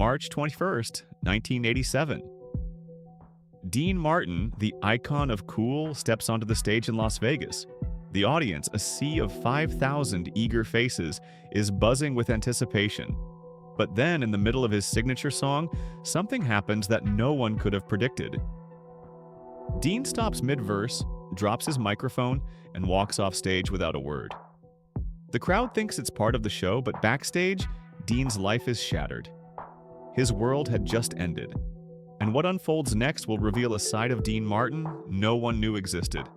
March 21st, 1987. Dean Martin, the icon of cool, steps onto the stage in Las Vegas. The audience, a sea of 5,000 eager faces, is buzzing with anticipation. But then, in the middle of his signature song, something happens that no one could have predicted. Dean stops mid-verse, drops his microphone, and walks off stage without a word. The crowd thinks it's part of the show, but backstage, Dean's life is shattered. His world had just ended. And what unfolds next will reveal a side of Dean Martin no one knew existed.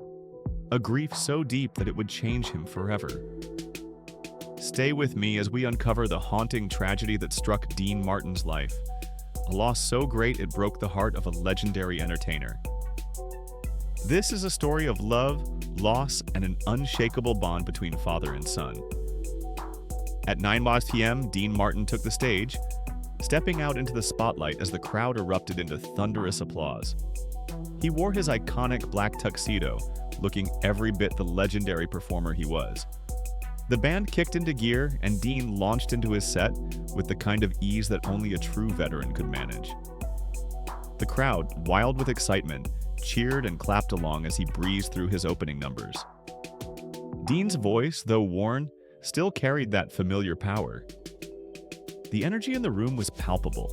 A grief so deep that it would change him forever. Stay with me as we uncover the haunting tragedy that struck Dean Martin's life. A loss so great it broke the heart of a legendary entertainer. This is a story of love, loss, and an unshakable bond between father and son. At 9 p.m., Dean Martin took the stage, stepping out into the spotlight as the crowd erupted into thunderous applause. He wore his iconic black tuxedo, looking every bit the legendary performer he was. The band kicked into gear, and Dean launched into his set with the kind of ease that only a true veteran could manage. The crowd, wild with excitement, cheered and clapped along as he breezed through his opening numbers. Dean's voice, though worn, still carried that familiar power. The energy in the room was palpable.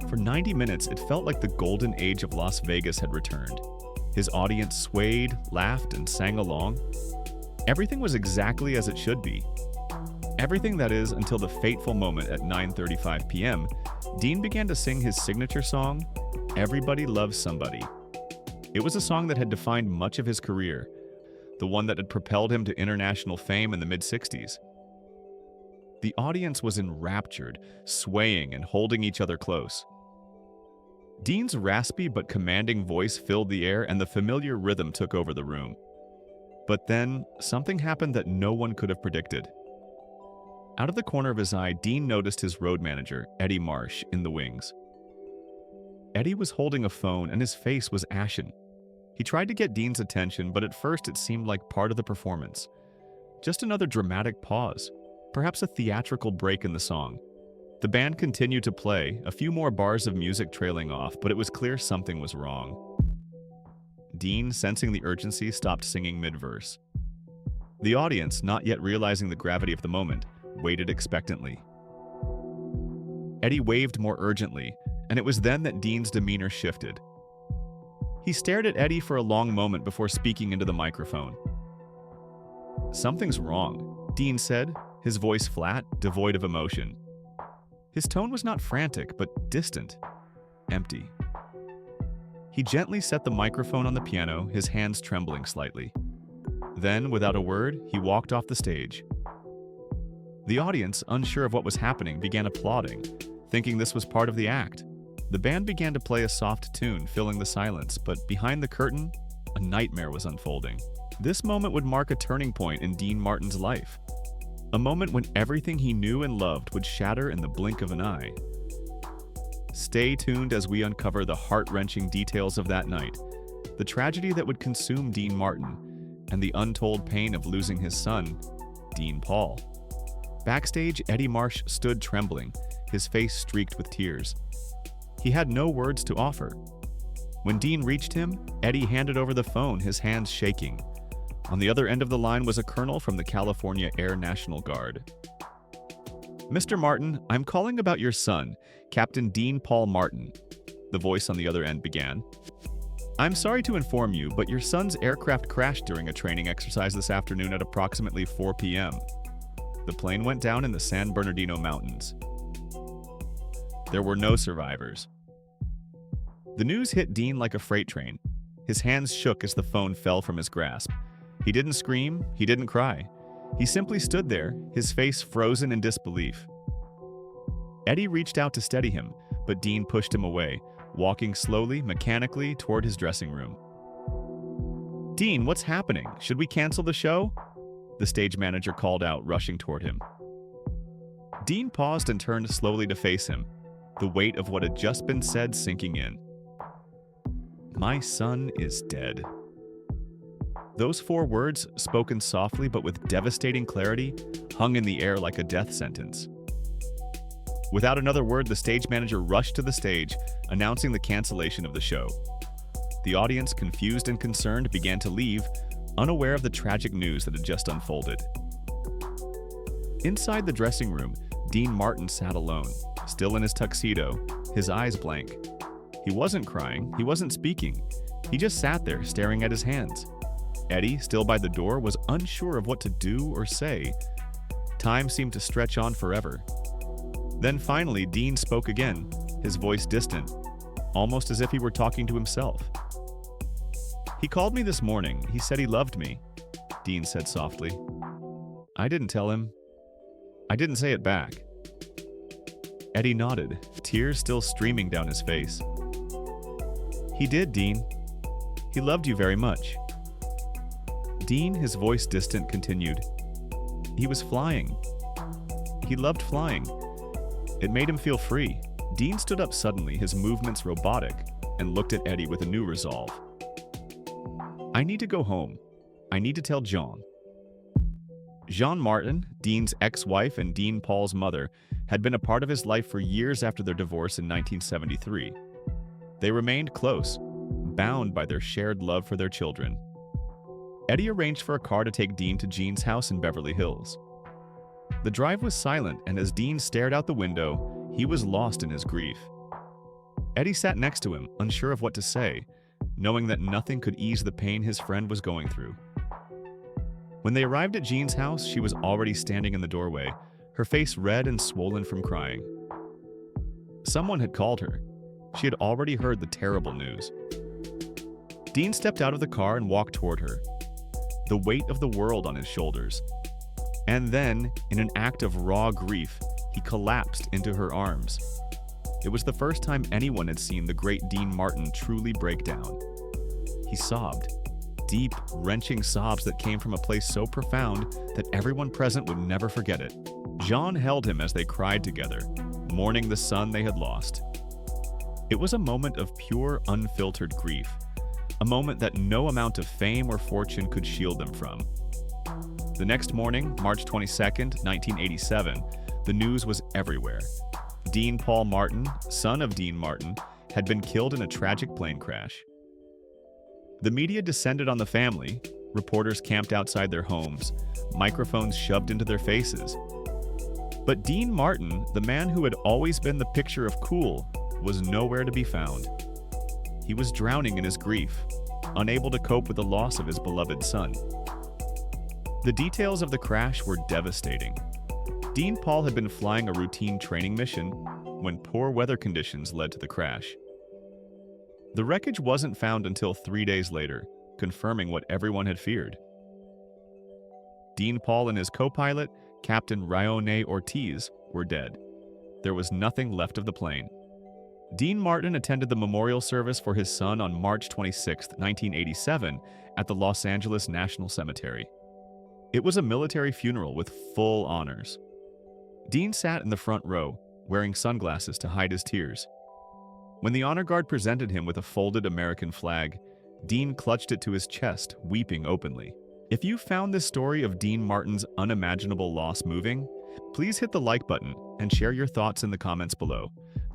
For 90 minutes, it felt like the golden age of Las Vegas had returned. His audience swayed, laughed, and sang along. Everything was exactly as it should be. Everything, that is, until the fateful moment at 9:35 p.m., Dean began to sing his signature song, "Everybody Loves Somebody." It was a song that had defined much of his career, the one that had propelled him to international fame in the mid-60s. The audience was enraptured, swaying and holding each other close. Dean's raspy but commanding voice filled the air, and the familiar rhythm took over the room. But then, something happened that no one could have predicted. Out of the corner of his eye, Dean noticed his road manager, Eddie Marsh, in the wings. Eddie was holding a phone, and his face was ashen. He tried to get Dean's attention, but at first it seemed like part of the performance. Just another dramatic pause, perhaps a theatrical break in the song. The band continued to play, a few more bars of music trailing off, but it was clear something was wrong. Dean, sensing the urgency, stopped singing mid-verse. The audience, not yet realizing the gravity of the moment, waited expectantly. Eddie waved more urgently, and it was then that Dean's demeanor shifted. He stared at Eddie for a long moment before speaking into the microphone. "Something's wrong," Dean said, his voice flat, devoid of emotion. His tone was not frantic, but distant, empty. He gently set the microphone on the piano, his hands trembling slightly. Then, without a word, he walked off the stage. The audience, unsure of what was happening, began applauding, thinking this was part of the act. The band began to play a soft tune, filling the silence, but behind the curtain, a nightmare was unfolding. This moment would mark a turning point in Dean Martin's life. A moment when everything he knew and loved would shatter in the blink of an eye. Stay tuned as we uncover the heart-wrenching details of that night, the tragedy that would consume Dean Martin, and the untold pain of losing his son, Dean Paul. Backstage, Eddie Marsh stood trembling, his face streaked with tears. He had no words to offer. When Dean reached him, Eddie handed over the phone, his hands shaking. On the other end of the line was a colonel from the California Air National Guard. "Mr. Martin, I'm calling about your son, Captain Dean Paul Martin," the voice on the other end began. "I'm sorry to inform you, but your son's aircraft crashed during a training exercise this afternoon at approximately 4 p.m. The plane went down in the San Bernardino Mountains. There were no survivors." The news hit Dean like a freight train. His hands shook as the phone fell from his grasp. He didn't scream, he didn't cry. He simply stood there, his face frozen in disbelief. Eddie reached out to steady him, but Dean pushed him away, walking slowly, mechanically toward his dressing room. "Dean, what's happening? Should we cancel the show?" the stage manager called out, rushing toward him. Dean paused and turned slowly to face him, the weight of what had just been said sinking in. "My son is dead." Those 4 words, spoken softly but with devastating clarity, hung in the air like a death sentence. Without another word, the stage manager rushed to the stage, announcing the cancellation of the show. The audience, confused and concerned, began to leave, unaware of the tragic news that had just unfolded. Inside the dressing room, Dean Martin sat alone, still in his tuxedo, his eyes blank. He wasn't crying, he wasn't speaking. He just sat there, staring at his hands. Eddie, still by the door, was unsure of what to do or say. Time seemed to stretch on forever. Then finally, Dean spoke again, his voice distant, almost as if he were talking to himself. "He called me this morning. He said he loved me," Dean said softly. "I didn't tell him. I didn't say it back." Eddie nodded, tears still streaming down his face. "He did, Dean. He loved you very much." Dean, his voice distant, continued. "He was flying. He loved flying. It made him feel free." Dean stood up suddenly, his movements robotic, and looked at Eddie with a new resolve. "I need to go home. I need to tell Jean." Jean Martin, Dean's ex-wife and Dean Paul's mother, had been a part of his life for years after their divorce in 1973. They remained close, bound by their shared love for their children. Eddie arranged for a car to take Dean to Jean's house in Beverly Hills. The drive was silent, and as Dean stared out the window, he was lost in his grief. Eddie sat next to him, unsure of what to say, knowing that nothing could ease the pain his friend was going through. When they arrived at Jean's house, she was already standing in the doorway, her face red and swollen from crying. Someone had called her. She had already heard the terrible news. Dean stepped out of the car and walked toward her, the weight of the world on his shoulders. And then, in an act of raw grief, he collapsed into her arms. It was the first time anyone had seen the great Dean Martin truly break down. He sobbed, deep, wrenching sobs that came from a place so profound that everyone present would never forget it. Jean held him as they cried together, mourning the son they had lost. It was a moment of pure, unfiltered grief, a moment that no amount of fame or fortune could shield them from. The next morning, March 22nd, 1987, the news was everywhere. Dean Paul Martin, son of Dean Martin, had been killed in a tragic plane crash. The media descended on the family, reporters camped outside their homes, microphones shoved into their faces. But Dean Martin, the man who had always been the picture of cool, was nowhere to be found. He was drowning in his grief, unable to cope with the loss of his beloved son. The details of the crash were devastating. Dean Paul had been flying a routine training mission when poor weather conditions led to the crash. The wreckage wasn't found until 3 days later, confirming what everyone had feared. Dean Paul and his co-pilot, Captain Rayone Ortiz, were dead. There was nothing left of the plane. Dean Martin attended the memorial service for his son on March 26, 1987, at the Los Angeles National Cemetery. It was a military funeral with full honors. Dean sat in the front row, wearing sunglasses to hide his tears. When the honor guard presented him with a folded American flag, Dean clutched it to his chest, weeping openly. If you found this story of Dean Martin's unimaginable loss moving, please hit the like button and share your thoughts in the comments below.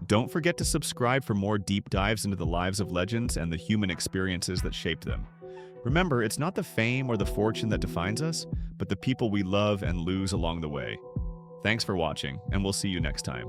Don't forget to subscribe for more deep dives into the lives of legends and the human experiences that shaped them. Remember, it's not the fame or the fortune that defines us, but the people we love and lose along the way. Thanks for watching, and we'll see you next time.